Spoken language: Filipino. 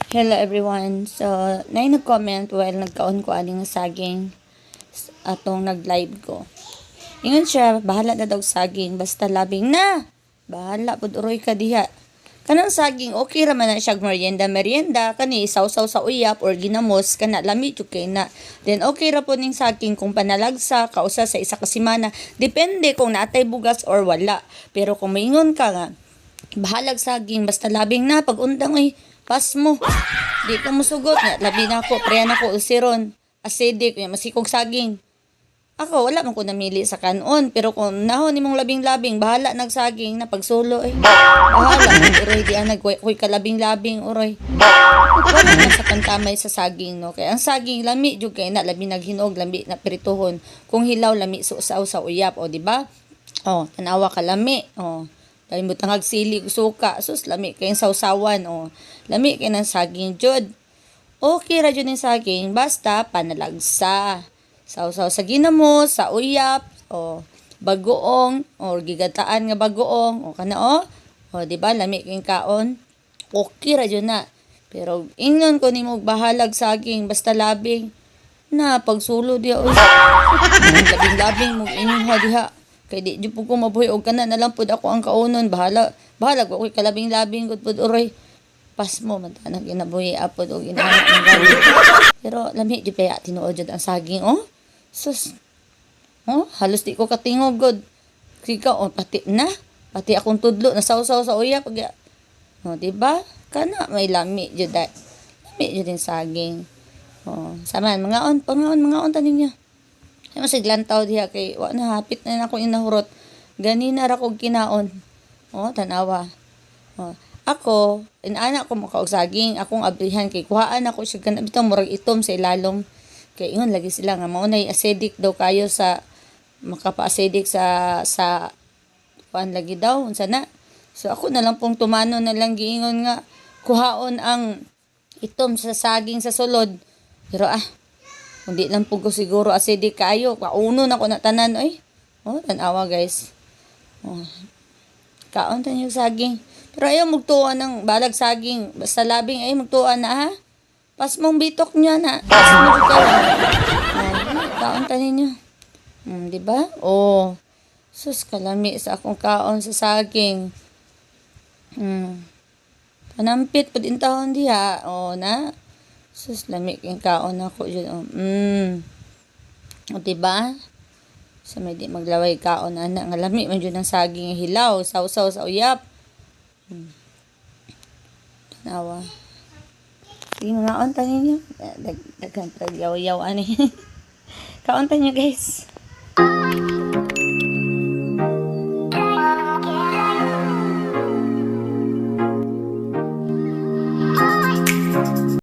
Hello everyone. So, nag-comment while nagkaon ko aning saging atong nag-live ko. Ingon siya, bahala na daw saging, basta labing na. Bahala pud uroy ka diha. Kanang saging okay ra man na siya merienda kani sausaw sa uyap or ginamos kana lami jud kay na. Then okay ra po ning saging kung panalagsa kausa sa isa ka semana. Depende kung natay bugas or wala. Pero kung maingon ka nga bahalag saging basta labing na pag undang ay pas mo. Di ka musugot nga labi na ko preya na ko ulceron. Acidic masikog saging. Ako, wala man ko namili sa kanon. Pero kung nahon nimong labing-labing, bahala nagsaging na pagsulo eh. Bahala man, uroy, di nagkuy ka labing-labing, uroy. Wala na sa pantamay sa saging, no? Kaya ang saging, lami, jud kay na, labi naghinog, lami na pirituhon. Kung hilaw, lami susaw sa uyap, o, di ba? O, tanawa ka lami, o. Dahil mo tangag sili, suka, sus, lami kayong sausawan, o. Lami kayo ng saging, jud. Okay ra jud ng saging, basta panalagsa. Sausaw sa ginamos, sa uyap, o bagoong, o gigataan nga bagoong, o kana o di ba lami king kaon. Okay ra jud na. Pero ingnon ko nimo bahalag saging basta labing na pagsulo diha oy. Labing-labing mo inyong diha. Kay di jud ko mabuhi og kana na lang pud ako ang kaunon bahala. Bahalag ako kalabing-labing gud pud uroy. Pas mo man tanang ginabuhi apod og inanak ng gabi. Pero lami jud kaya tinuod jud ang saging sus. Halos di ko katingog god. Sika pati na. Pati akong tudlo na sausaw sa uyap pag di ba? Kana may lami jud dai. Lami jud din saging. Saman mga on tanin niya. Ay masiglantaw diha kay wa na hapit na ako inahurot. Ganina ra kog kinaon. Tanawa. Ako, inaana ko mo kaog saging, akong abrihan kay kuhaan ako siya kanang bitong murag itom sa ilalom. Kay ingon lagi sila nga mao nay acidic daw kayo sa makapa-acidic sa kuan lagi daw unsa na. So ako na lang pong tumano na lang giingon nga kuhaon ang itom sa saging sa sulod. Pero kundi lang po ko siguro acidic kayo. Pauno na ko na tanan oy. Tanawa guys. Kaon tan yung saging. Pero ayaw magtuwa ng balag saging. Basta labing ay magtuwa na ha. Pas mong bitok niya na. Pas mo ka. Kaon tanin niyo. Di ba? Sus kalami sa akong kaon sa saging. Panampit pud intahon diha. Na. Sus lami king kaon ako jud. Di ba? Sa may di maglaway kaon ana nga lami man jud ang saging hilaw, sausaw sa uyap. Tanawa. Di mga on tanin niyo. Daghan yaw-yaw ani. Kaon tanin niyo guys.